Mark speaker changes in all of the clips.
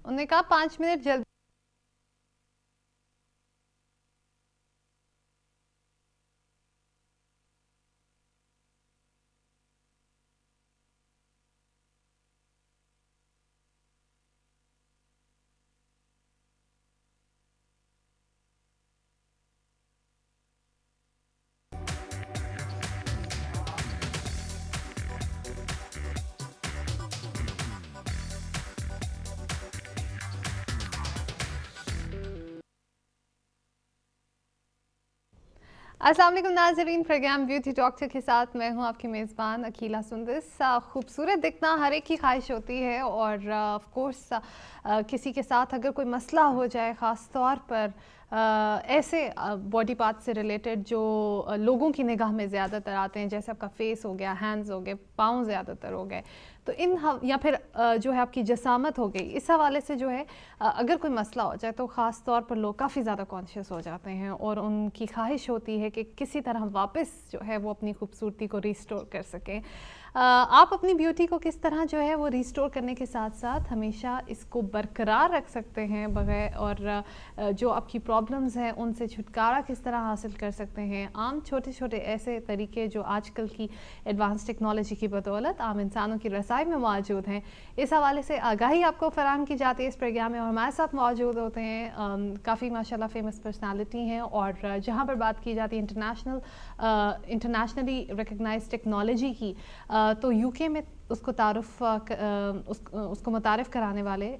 Speaker 1: انہوں نے کہا 5 منٹ جلد. السلام علیکم ناظرین، پروگرام بیوٹی ڈاکٹر کے ساتھ میں ہوں آپ کی میزبان عقیلہ سندس. خوبصورت دکھنا ہر ایک کی خواہش ہوتی ہے، اور آف کورس کسی کے ساتھ اگر کوئی مسئلہ ہو جائے، خاص طور پر ایسے باڈی پارٹ سے ریلیٹڈ جو لوگوں کی نگاہ میں زیادہ تر آتے ہیں، جیسے آپ کا فیس ہو گیا، ہینڈز ہو گئے، پاؤں زیادہ تر ہو گئے، تو یا پھر جو ہے آپ کی جسامت ہو گئی، اس حوالے سے جو ہے اگر کوئی مسئلہ ہو جائے تو خاص طور پر لوگ کافی زیادہ کانشیس ہو جاتے ہیں، اور ان کی خواہش ہوتی ہے کہ کسی طرح واپس جو ہے وہ اپنی خوبصورتی کو ریسٹور کر سکیں. آپ اپنی بیوٹی کو کس طرح جو ہے وہ ریسٹور کرنے کے ساتھ ساتھ ہمیشہ اس کو برقرار رکھ سکتے ہیں بغیر، اور جو آپ کی پرابلمز ہیں ان سے چھٹکارا کس طرح حاصل کر سکتے ہیں. عام چھوٹے چھوٹے ایسے طریقے جو آج کل کی ایڈوانس ٹیکنالوجی کی بدولت عام انسانوں کی رسائی میں موجود ہیں، اس حوالے سے آگاہی آپ کو فراہم کی جاتی ہے اس پروگرام میں. اور ہمارے ساتھ موجود ہوتے ہیں کافی ماشاءاللہ فیمس پرسنالٹی ہیں، اور جہاں پر بات کی جاتی ہے انٹرنیشنلی ریکگنائز ٹیکنالوجی کی، تو یو کے میں اس کو متعارف کرانے والے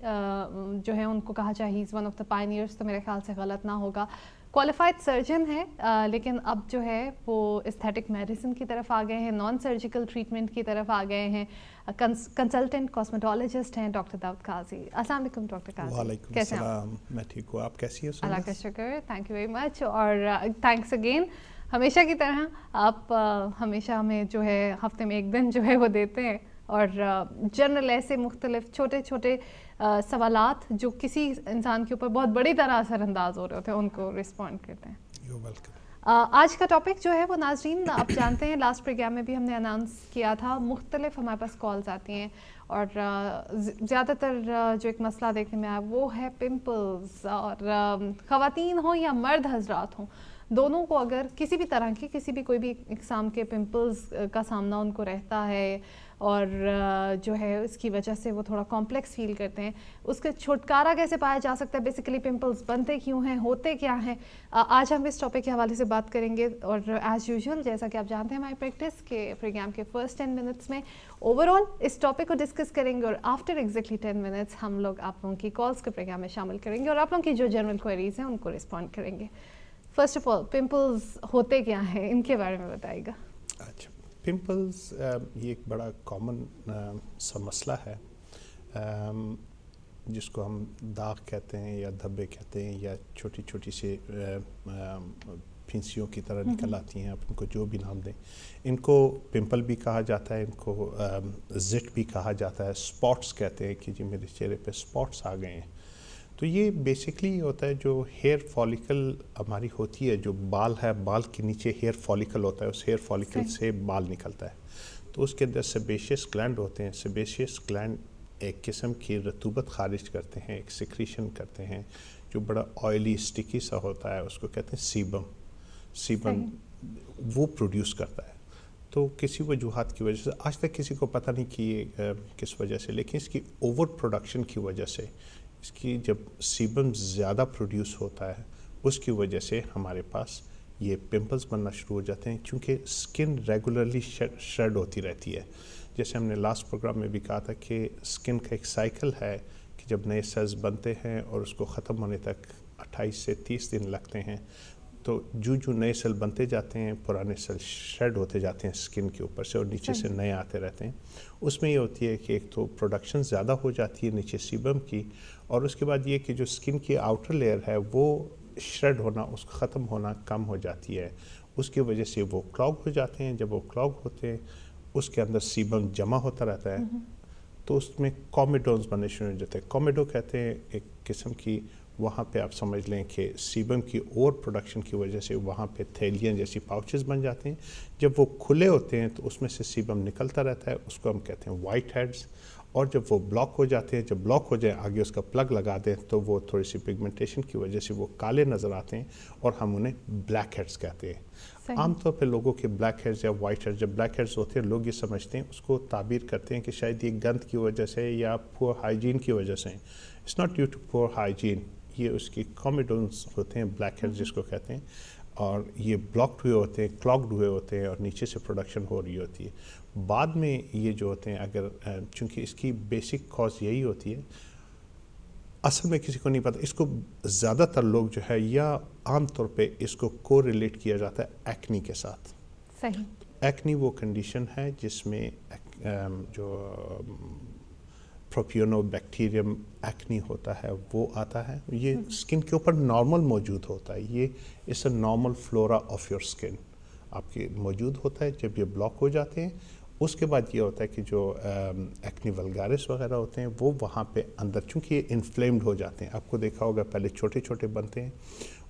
Speaker 1: جو ہیں ان کو کہا جائے he is one of the pioneers, تو میرے خیال سے غلط نہ ہوگا. کوالیفائڈ سرجن ہے، لیکن اب جو ہے وہ استھیٹک میڈیسن کی طرف آ گئے ہیں، نان سرجیکل ٹریٹمنٹ کی طرف آ گئے ہیں. کنسلٹنٹ کاسمیٹولوجسٹ ہیں ڈاکٹر داؤد قاضی. السلام علیکم ڈاکٹر قاضی.
Speaker 2: وعلیکم السلام. میں ٹھیک ہوں، آپ کیسی ہیں؟
Speaker 1: اللہ کا شکر، تھینک یو ویری مچ، اور تھینکس اگین. ہمیشہ کی طرح آپ ہمیشہ ہمیں جو ہے ہفتے میں ایک دن جو ہے وہ دیتے ہیں، اور جنرل ایسے مختلف چھوٹے چھوٹے سوالات جو کسی انسان کے اوپر بہت بڑی طرح اثر انداز ہو رہے ہوتے ہیں ان کو رسپونڈ کرتے ہیں.
Speaker 2: You welcome.
Speaker 1: آج کا ٹاپک جو ہے وہ ناظرین آپ جانتے ہیں، لاسٹ پروگرام میں بھی ہم نے اناؤنس کیا تھا، مختلف ہمارے پاس کالز آتی ہیں، اور زیادہ تر جو ایک مسئلہ دیکھنے میں آیا وہ ہے پمپلز. اور خواتین ہوں یا مرد حضرات ہوں، دونوں کو اگر کسی بھی طرح کی کوئی بھی اقسام کے پمپلز کا سامنا ان کو رہتا ہے، اور جو ہے اس کی وجہ سے وہ تھوڑا کمپلیکس فیل کرتے ہیں، اس کا چھٹکارا کیسے پایا جا سکتا ہے، بیسیکلی پمپلز بنتے کیوں ہیں، ہوتے کیا ہیں، آج ہم اس ٹاپک کے حوالے سے بات کریں گے. اور ایز یوزول جیسا کہ آپ جانتے ہیں ہماری پریکٹس کے پروگرام کے فرسٹ 10 منٹس میں اوور آل اس ٹاپک کو ڈسکس کریں گے، اور آفٹر ایگزیکٹلی 10 منٹس ہم لوگ آپ لوگوں کی کالس کے پروگرام میں شامل کریں گے، اور آپ لوگوں کی جو جنرل کوئریز ہیں ان کو رسپونڈ کریں گے. فرسٹ آف آل پمپلز ہوتے کیا ہیں، ان کے بارے میں بتائیے گا.
Speaker 2: اچھا، پمپلز یہ ایک بڑا کامن سا مسئلہ ہے جس کو ہم داغ کہتے ہیں یا دھبے کہتے ہیں، یا چھوٹی چھوٹی سی پھنسیوں کی طرح نکل آتی ہیں، آپ ان کو جو بھی نام دیں. ان کو پمپل بھی کہا جاتا ہے، ان کو زٹ بھی کہا جاتا ہے، سپاٹس کہتے ہیں کہ جی میرے چہرے پہ سپاٹس آ گئے ہیں. تو یہ بیسکلی ہوتا ہے جو ہیئر فالیکل ہماری ہوتی ہے، جو بال ہے، بال کے نیچے ہیئر فالیکل ہوتا ہے، اس ہیئر فالیکل سے بال نکلتا ہے. تو اس کے اندر سیبیشیس گلینڈ ہوتے ہیں. سیبیشیس گلینڈ ایک قسم کی رطوبت خارج کرتے ہیں، ایک سیکریشن کرتے ہیں جو بڑا آئلی اسٹکی سا ہوتا ہے، اس کو کہتے ہیں سیبم وہ پروڈیوس کرتا ہے. تو کسی وجوہات کی وجہ سے آج تک کسی کو پتہ نہیں کہ یہ کس وجہ سے، لیکن اس کی اوور پروڈکشن کی وجہ سے، اس کی جب سیبم زیادہ پروڈیوس ہوتا ہے اس کی وجہ سے ہمارے پاس یہ پمپلز بننا شروع ہو جاتے ہیں. چونکہ سکن ریگولرلی شریڈ ہوتی رہتی ہے، جیسے ہم نے لاسٹ پروگرام میں بھی کہا تھا کہ سکن کا ایک سائیکل ہے کہ جب نئے سیلز بنتے ہیں اور اس کو ختم ہونے تک 28 سے 30 دن لگتے ہیں. تو جو نئے سیل بنتے جاتے ہیں، پرانے سیل شریڈ ہوتے جاتے ہیں سکن کے اوپر سے، اور نیچے سے نئے آتے رہتے ہیں. اس میں یہ ہوتی ہے کہ ایک تو پروڈکشن زیادہ ہو جاتی ہے نیچے سیبم کی، اور اس کے بعد یہ کہ جو سکن کی آؤٹر لیئر ہے وہ شریڈ ہونا، اس کو ختم ہونا کم ہو جاتی ہے. اس کی وجہ سے وہ کلاگ ہو جاتے ہیں. جب وہ کلاگ ہوتے ہیں اس کے اندر سیبم جمع ہوتا رہتا ہے، تو اس میں کومیڈونز بننے شروع ہو جاتے ہیں. کومیڈو کہتے ہیں ایک قسم کی، وہاں پہ آپ سمجھ لیں کہ سیبم کی اوور پروڈکشن کی وجہ سے وہاں پہ تھیلیاں جیسی پاؤچز بن جاتے ہیں. جب وہ کھلے ہوتے ہیں تو اس میں سے سیبم نکلتا رہتا ہے، اس کو ہم کہتے ہیں وائٹ ہیڈز. اور جب وہ بلاک ہو جاتے ہیں، جب بلاک ہو جائیں آگے اس کا پلگ لگا دیں تو وہ تھوڑی سی پگمنٹیشن کی وجہ سے وہ کالے نظر آتے ہیں اور ہم انہیں بلیک ہیڈز کہتے ہیں. عام طور پہ لوگوں کے بلیک ہیڈز یا وائٹ ہیڈز، جب بلیک ہیڈز ہوتے ہیں لوگ یہ سمجھتے ہیں، اس کو تعبیر کرتے ہیں کہ شاید یہ گند کی وجہ سے یا پور ہائیجین کی وجہ سے. اٹس ناٹ ڈیو ٹو پور ہائیجین، یہ اس کی کامیڈونس ہوتے ہیں بلیک ہیڈز جس کو کہتے ہیں، اور یہ بلاکڈ ہوئے ہوتے ہیں، کلاگڈ ہوئے ہوتے ہیں اور نیچے سے پروڈکشن ہو رہی ہوتی ہے. بعد میں یہ جو ہوتے ہیں اگر چونکہ اس کی بیسک کاز یہی ہوتی ہے، اصل میں کسی کو نہیں پتہ، اس کو زیادہ تر لوگ جو ہے یا عام طور پہ اس کو کو ریلیٹ کیا جاتا ہے ایکنی کے ساتھ.
Speaker 1: صحیح.
Speaker 2: ایکنی وہ کنڈیشن ہے جس میں جو پروپیونو بیکٹیریم ایکنی ہوتا ہے وہ آتا ہے. یہ اسکن کے اوپر نارمل موجود ہوتا ہے، یہ is a normal flora of your skin آپ کے موجود ہوتا ہے. جب یہ بلاک ہو جاتے ہیں اس کے بعد یہ ہوتا ہے کہ جو ایکنی ولگارس وغیرہ ہوتے ہیں وہ وہاں پہ اندر، چونکہ یہ انفلیمڈ ہو جاتے ہیں، آپ کو دیکھا ہوگا پہلے چھوٹے چھوٹے بنتے ہیں،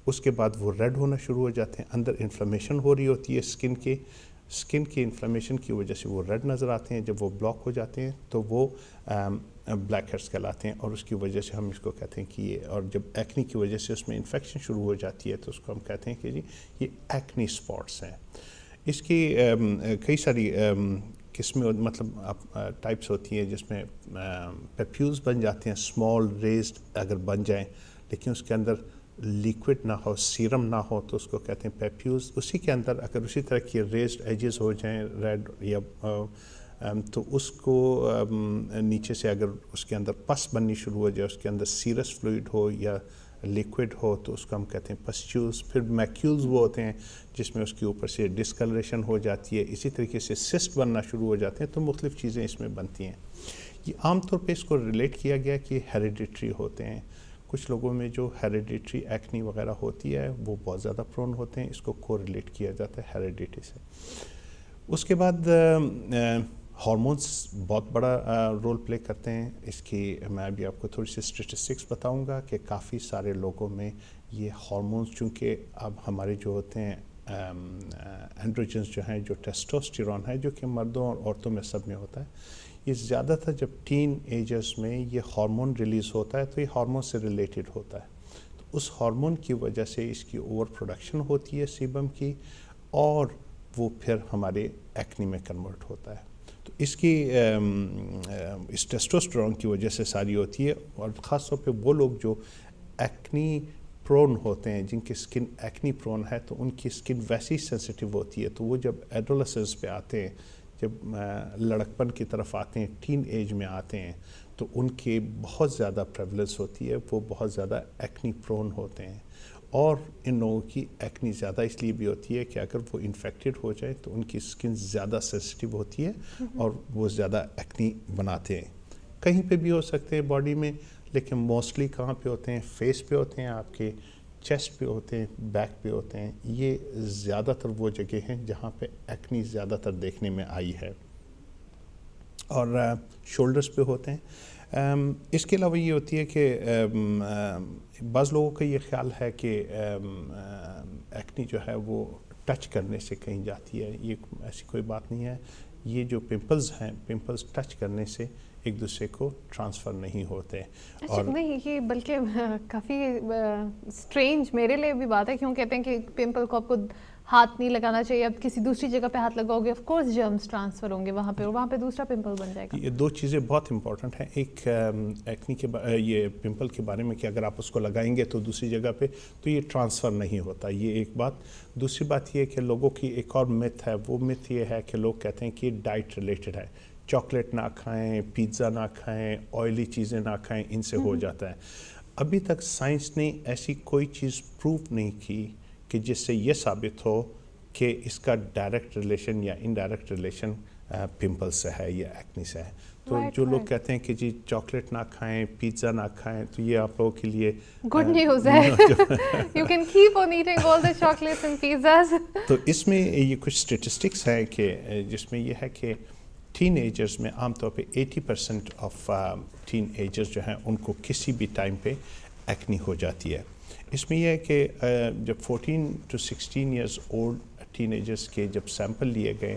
Speaker 2: اس کے بعد وہ ریڈ ہونا شروع ہو جاتے ہیں، اندر انفلیمیشن ہو رہی ہوتی ہے اسکن کی انفلیمیشن کی وجہ سے وہ ریڈ نظر آتے ہیں. جب وہ بلاک ہو جاتے ہیں تو وہ بلیک ہیڈز کہلاتے ہیں اور اس کی وجہ سے ہم اس کو کہتے ہیں کہ یہ، اور جب ایکنی کی وجہ سے اس میں انفیکشن شروع ہو جاتی ہے تو اس کو ہم کہتے ہیں کہ جی یہ ایکنی اسپاٹس ہیں. اس کی کئی ساری قسمیں مطلب ٹائپس ہوتی ہیں جس میں پیپیوز بن جاتے ہیں، اسمال ریزڈ اگر بن جائیں لیکن اس کے اندر لیکوڈ نہ ہو، سیرم نہ ہو تو اس کو کہتے ہیں پیپیوز. اسی کے اندر اگر اسی طرح کی ریزڈ ایجز ہو جائیں ریڈ یا تو اس کو نیچے سے اگر اس کے اندر پس بننی شروع ہو جائے، اس کے اندر سیرس فلوئڈ ہو یا لیکوڈ ہو تو اس کو ہم کہتے ہیں پسچیولز. پھر میکیولز وہ ہوتے ہیں جس میں اس کے اوپر سے ڈسکلریشن ہو جاتی ہے، اسی طریقے سے سسٹ بننا شروع ہو جاتے ہیں. تو مختلف چیزیں اس میں بنتی ہیں. یہ عام طور پہ اس کو ریلیٹ کیا گیا کہ ہیریڈیٹری ہوتے ہیں. کچھ لوگوں میں جو ہیریڈیٹری ایکنی وغیرہ ہوتی ہے وہ بہت زیادہ پرون ہوتے ہیں، اس کو کو ریلیٹ کیا جاتا ہے ہیریڈیٹری سے. اس کے بعد ہارمونس بہت بڑا رول پلے کرتے ہیں. اس کی میں ابھی آپ کو تھوڑی سی اسٹیٹسٹکس بتاؤں گا کہ کافی سارے لوگوں میں یہ ہارمونس، چونکہ اب ہمارے جو ہوتے ہیں اینڈروجنس جو ہیں، جو ٹیسٹوسٹیرون ہے جو کہ مردوں اور عورتوں میں سب میں ہوتا ہے، یہ زیادہ تر جب ٹین ایجرز میں یہ ہارمون ریلیز ہوتا ہے تو یہ ہارمون سے ریلیٹڈ ہوتا ہے. تو اس ہارمون کی وجہ سے اس کی اوور پروڈکشن ہوتی ہے سیبم کی، اور وہ پھر ہمارے ایکنی میں کنورٹ ہوتا ہے. تو اس کی اس ٹیسٹوسٹیرون کی وجہ سے ساری ہوتی ہے. اور خاص طور پہ وہ لوگ جو ایکنی پرون ہوتے ہیں، جن کی اسکن ایکنی پرون ہے، تو ان کی اسکن ویسی سینسٹیو ہوتی ہے. تو وہ جب ایڈولسنس پہ آتے ہیں، جب لڑکپن کی طرف آتے ہیں، ٹین ایج میں آتے ہیں، تو ان کی بہت زیادہ پریولنس ہوتی ہے، وہ بہت زیادہ ایکنی پرون ہوتے ہیں. اور ان لوگوں کی ایکنی زیادہ اس لیے بھی ہوتی ہے کہ اگر وہ انفیکٹڈ ہو جائے تو ان کی اسکن زیادہ سینسٹیو ہوتی ہے اور وہ زیادہ ایکنی بناتے ہیں. کہیں پہ بھی ہو سکتے ہیں باڈی میں، لیکن موسٹلی کہاں پہ ہوتے ہیں؟ فیس پہ ہوتے ہیں، آپ کے چیسٹ پہ ہوتے ہیں، بیک پہ ہوتے ہیں. یہ زیادہ تر وہ جگہ ہیں جہاں پہ ایکنی زیادہ تر دیکھنے میں آئی ہے. اور شولڈرز پہ ہوتے ہیں. اس کے علاوہ یہ ہوتی ہے کہ بعض لوگوں کا یہ خیال ہے کہ ایکنی جو ہے وہ ٹچ کرنے سے کہیں جاتی ہے. یہ ایسی کوئی بات نہیں ہے. یہ جو پمپلز ہیں، پمپلز ٹچ کرنے سے ایک دوسرے کو ٹرانسفر نہیں ہوتے.
Speaker 1: اور نہیں، یہ بلکہ کافی اسٹرینج میرے لیے بھی بات ہے. کیوں کہتے ہیں کہ پمپل کو آپ کو ہاتھ نہیں لگانا چاہیے، اب کسی دوسری جگہ پہ ہاتھ لگاؤ گے آف کورس جرمز ٹرانسفر ہوں گے وہاں پہ، اور وہاں پہ دوسرا پمپل بن جائے گا.
Speaker 2: یہ دو چیزیں بہت امپورٹنٹ ہیں. ایک ایکنی کے یہ پمپل کے بارے میں کہ اگر آپ اس کو لگائیں گے تو دوسری جگہ پہ تو یہ ٹرانسفر نہیں ہوتا، یہ ایک بات. دوسری بات یہ کہ لوگوں کی ایک اور مت ہے. وہ مت یہ ہے کہ لوگ کہتے ہیں کہ یہ ڈائٹ ریلیٹڈ ہے، چاکلیٹ نہ کھائیں، پیزا نہ کھائیں، آئلی چیزیں نہ کھائیں، ان سے ہو جاتا ہے. ابھی تک سائنس نے ایسی کوئی چیز پروف نہیں کی کہ جس سے یہ ثابت ہو کہ اس کا ڈائریکٹ ریلیشن یا انڈائریکٹ ریلیشن پمپل سے ہے یا ایکنی سے ہے. تو جو لوگ کہتے ہیں کہ جی چاکلیٹ نہ کھائیں، پیزا نہ کھائیں، تو یہ آپ لوگوں کے لیے
Speaker 1: گڈ نیوز ہے. You can keep on eating all the chocolates and pizzas.
Speaker 2: تو اس میں یہ کچھ اسٹیٹسٹکس ہیں کہ جس میں یہ ہے کہ ٹین ایجرز میں عام طور پہ 80% آف ٹین ایجرز جو ہیں ان کو کسی بھی ٹائم پہ ایکنی ہو جاتی ہے. اس میں یہ ہے کہ جب 14 to 16 years old ten agers کے جب سیمپل لیے گئے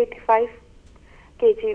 Speaker 3: 85 kg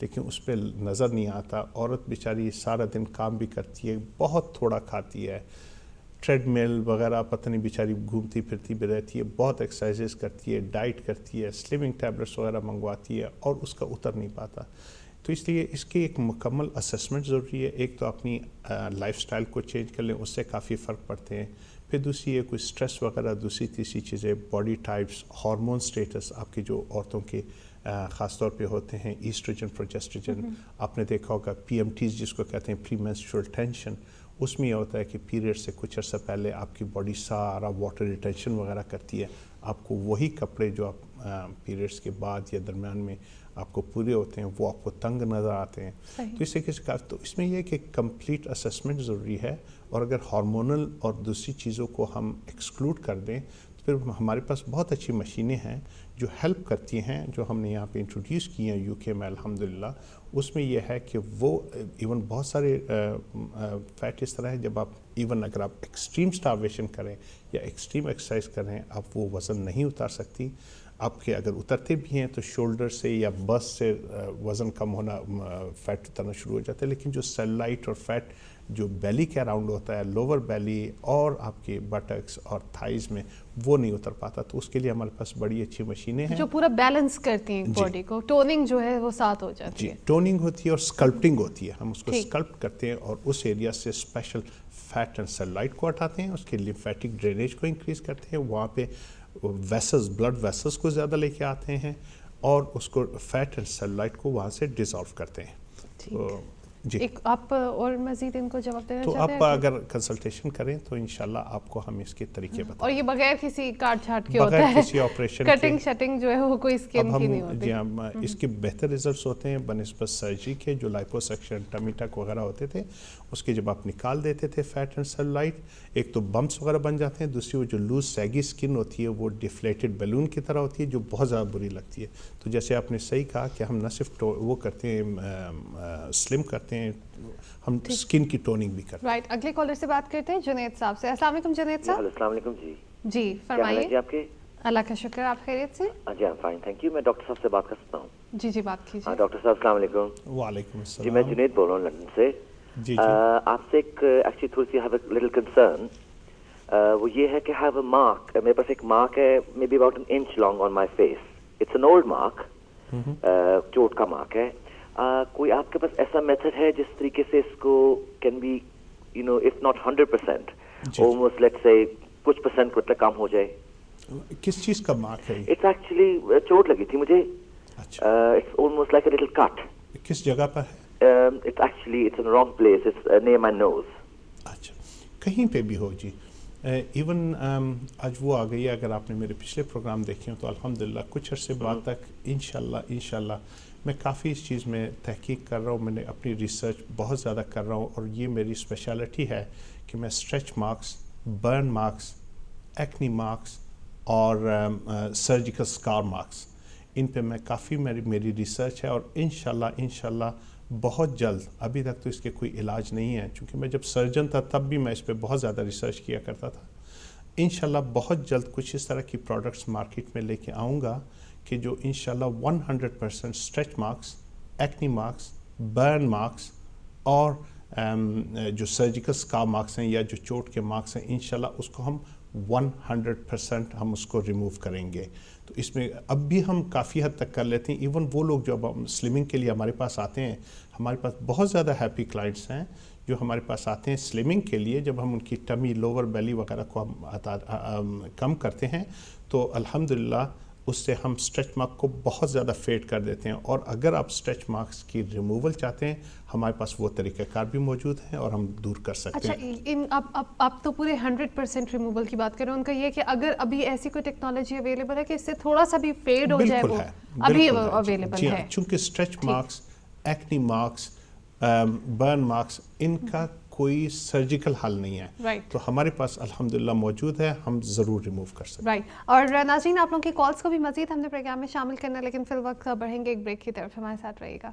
Speaker 2: لیکن اس پہ نظر نہیں آتا. عورت بیچاری سارا دن کام بھی کرتی ہے, بہت تھوڑا کھاتی ہے, ٹریڈ مل وغیرہ پتہ نہیں بیچاری گھومتی پھرتی بھی رہتی ہے, بہت ایکسرسائزز کرتی ہے, ڈائٹ کرتی ہے, سلمنگ ٹیبلٹس وغیرہ منگواتی ہے, اور اس کا اتر نہیں پاتا. تو اس لیے اس کی ایک مکمل اسسمنٹ ضروری ہے. ایک تو اپنی لائف سٹائل کو چینج کر لیں, اس سے کافی فرق پڑتے ہیں. پھر دوسری ہے کوئی سٹریس وغیرہ, دوسری تیسری چیزیں باڈی ٹائپس, ہارمون سٹیٹس آپ کے جو عورتوں کے خاص طور پہ ہوتے ہیں, ایسٹروجن پروجسٹروجن. آپ نے دیکھا ہوگا پی ایم ٹیز جس کو کہتے ہیں, پری مینسٹرول ٹینشن. اس میں یہ ہوتا ہے کہ پیریڈ سے کچھ عرصہ پہلے آپ کی باڈی سارا واٹر ریٹینشن وغیرہ کرتی ہے. آپ کو وہی کپڑے جو آپ پیریڈس کے بعد یا درمیان میں آپ کو پورے ہوتے ہیں وہ آپ کو تنگ نظر آتے ہیں. تو اس سے تو اس میں یہ ہے کہ کمپلیٹ اسسمنٹ ضروری ہے. اور اگر ہارمونل اور دوسری چیزوں کو ہم ایکسکلوڈ کر دیں تو پھر ہمارے پاس بہت اچھی مشینیں ہیں جو ہیلپ کرتی ہیں, جو ہم نے یہاں پہ انٹروڈیوس کی ہیں یو کے میں الحمدللہ. اس میں یہ ہے کہ وہ ایون بہت سارے فیٹ اس طرح ہے, جب آپ ایون اگر آپ ایکسٹریم سٹارویشن کریں یا ایکسٹریم ایکسرسائز کریں, آپ وہ وزن نہیں اتار سکتی. آپ کے اگر اترتے بھی ہیں تو شولڈر سے یا بس سے وزن کم ہونا, فیٹ اترنا شروع ہو جاتا ہے. لیکن جو سیلولائٹ اور فیٹ جو بیلی کے اراؤنڈ ہوتا ہے, لوور بیلی اور آپ کے بٹکس اور تھائز میں, وہ نہیں اتر پاتا. تو اس کے لیے ہمارے پاس بڑی اچھی مشینیں ہیں
Speaker 1: جو پورا بیلنس کرتی ہیں باڈی کو. ٹوننگ جو ہے وہ ساتھ ہو جاتی ہے.
Speaker 2: ٹوننگ ہوتی ہے اور اسکلپٹنگ ہوتی ہے. ہم اس کو اسکلپٹ کرتے ہیں اور اس ایریا سے اسپیشل فیٹ اینڈ سیلولائٹ کو ہٹاتے ہیں, اس کے لیمفیٹک ڈرینیج کو انکریز کرتے ہیں, وہاں پہ ویسلز, بلڈ ویسلز کو زیادہ لے کے آتے ہیں, اور اس کو فیٹ اینڈ سیلولائٹ کو وہاں سے ڈیزالو کرتے ہیں. جی,
Speaker 1: ایک آپ اور مزید ان کو جواب دینا
Speaker 2: تو
Speaker 1: چاہتے ہیں؟
Speaker 2: آپ اگر کنسلٹیشن کریں تو انشاءاللہ آپ کو ہم اس کے طریقے بتائیں.
Speaker 1: اور یہ بغیر کسی کاٹ چھاٹ کے
Speaker 2: بغیر
Speaker 1: ہوتا ہے,
Speaker 2: کسی آپریشن
Speaker 1: کٹنگ شٹنگ جو ہے وہ کوئی اسکن کی نہیں ہوتی.
Speaker 2: جی ہم اس کے بہتر ریزلٹس ہوتے ہیں بنسبت سرجری کے. جو لائپوسیکشن, ٹمی ٹک وغیرہ ہوتے تھے, اس کے جب آپ نکال دیتے تھے فیٹ اینڈ سیلولائٹ, ایک تو بمپس وغیرہ بن جاتے ہیں, دوسری وہ جو لوز سیگی اسکن ہوتی ہے وہ ڈیفلیٹڈ بیلون کی طرح ہوتی ہے, جو بہت زیادہ بری لگتی ہے. تو جیسے آپ نے صحیح کہا کہ ہم نہ صرف وہ کرتے ہیں سلم کرتے ہیں, ہم اسکن کی ٹوننگ بھی کرتے ہیں.
Speaker 1: رائٹ, اگلے کالر سے بات کرتے ہیں جنید صاحب سے. السلام علیکم جنید صاحب.
Speaker 4: السلام علیکم.
Speaker 1: جی فرمائیے.
Speaker 4: جی آپ کے؟
Speaker 1: اللہ کا شکر, آپ خیریت سے؟
Speaker 4: جی I'm fine, thank you. میں ڈاکٹر صاحب سے بات کر سکتا ہوں؟
Speaker 1: جی جی بات کیجیے.
Speaker 4: ڈاکٹر صاحب السلام علیکم.
Speaker 2: وعلیکم السلام.
Speaker 4: جی میں جنید بول رہا ہوں لندن سے.
Speaker 2: جی
Speaker 4: آپ سے ایک ایکچولی تھوڑی سی ہیو اے لٹل کنسرن. وہ یہ ہے کہ ہیو اے مارک, میرے پاس ایک مارک ہے may be about an inch long on my face. It's an old mark, چوٹ کا مارک ہے. کوئی آپ کے پاس ایسا میتھڈ ہے جس طریقے سے اس کو can be you know if not 100% almost let's say کچھ پرسینٹ مطلب کم ہو جائے؟
Speaker 2: کس چیز کا مارک ہے؟
Speaker 4: اٹس ایکچولی چوٹ لگی تھی مجھے. It's almost like a little cut.
Speaker 2: کس جگہ پر ہے؟
Speaker 4: It's actually it's in wrong place, it's near my nose.
Speaker 2: اچھا, کہیں پہ بھی ہو جی. ایون آج وہ آ گئی ہے, اگر آپ نے میرے پچھلے پروگرام دیکھے ہوں تو الحمدللہ کچھ عرصے بعد تک انشاءاللہ میں کافی اس چیز میں تحقیق کر رہا ہوں. میں نے اپنی ریسرچ بہت زیادہ کر رہا ہوں, اور یہ میری اسپیشلٹی ہے کہ میں stretch marks, burn marks, acne marks اور سرجیکل سکار مارکس, ان پہ میں کافی میری ریسرچ ہے. اور انشاءاللہ بہت جلد, ابھی تک تو اس کے کوئی علاج نہیں ہے, چونکہ میں جب سرجن تھا تب بھی میں اس پہ بہت زیادہ ریسرچ کیا کرتا تھا. انشاءاللہ بہت جلد کچھ اس طرح کی پروڈکٹس مارکیٹ میں لے کے آؤں گا کہ جو انشاءاللہ 100% stretch marks, acne marks, burn marks اور جو سرجیکل سکار مارکس ہیں یا جو چوٹ کے مارکس ہیں, انشاءاللہ اس کو ہم 100% ہم اس کو ریموو کریں گے. تو اس میں اب بھی ہم کافی حد تک کر لیتے ہیں. ایون وہ لوگ جو اب سلمنگ کے لیے ہمارے پاس آتے ہیں, ہمارے پاس بہت زیادہ ہیپی کلائنٹس ہیں جو ہمارے پاس آتے ہیں سلمنگ کے لیے. جب ہم ان کی ٹمی, لوور بیلی وغیرہ کو ہم کم کرتے ہیں تو الحمدللہ اس سے ہم اسٹریچ مارک کو بہت زیادہ فیڈ کر دیتے ہیں. اور اگر آپ اسٹریچ مارکس کی ریموول چاہتے ہیں, ہمارے پاس وہ طریقہ کار بھی موجود ہیں اور ہم دور کر سکتے ہیں.
Speaker 1: اچھا, آپ تو پورے 100% ریموول کی بات کر رہے ہیں. ان کا یہ کہ اگر ابھی ایسی کوئی ٹیکنالوجی اویلیبل ہے کہ اس سے تھوڑا سا بھی فیڈ ہو جائے, وہ ابھی اویلیبل ہے؟
Speaker 2: چونکہ stretch marks, acne marks, burn marks, ان کا کوئی سرجیکل حل نہیں ہے, تو ہمارے پاس الحمدللہ موجود ہے, ہم ضرور ریموو کر سکتے ہیں.
Speaker 1: رائٹ. اور ناظرین, آپ لوگوں کی کالس کو بھی مزید ہم نے پروگرام میں شامل کرنا ہے, لیکن فی الوقت بڑھیں گے ایک بریک کی طرف. ہمارے ساتھ رہیے گا.